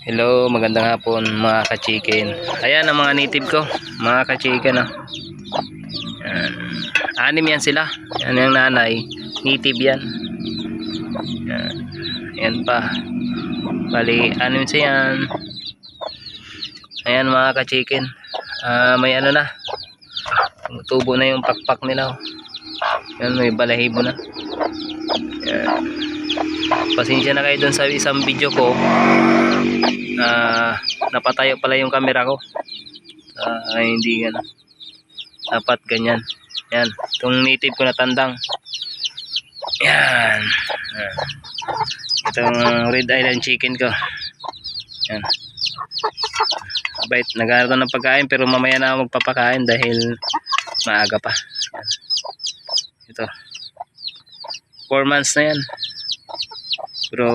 Hello, magandang hapon mga ka-chicken. Ayan ang mga native ko, mga ka-chicken. Anim yan sila. Yan yung nanay, native yan. Yan pa. Bali, anim siya yan. Ayan mga ka-chicken. May ano na. Tubo na yung pakpak nila. Yan, may balahibo na. Yan. Pasensya na kayo dun sa isang video ko. Napatayo pala yung camera ko. Hindi gano'n. Dapat ganyan. Yan. Itong native ko na tandang. Yan. Itong Red Island chicken ko. Yan. Bait. Nagkaroon ng pagkain pero mamaya na ako magpapakain dahil maaga pa. Yan. Ito. 4 months na yan. Pero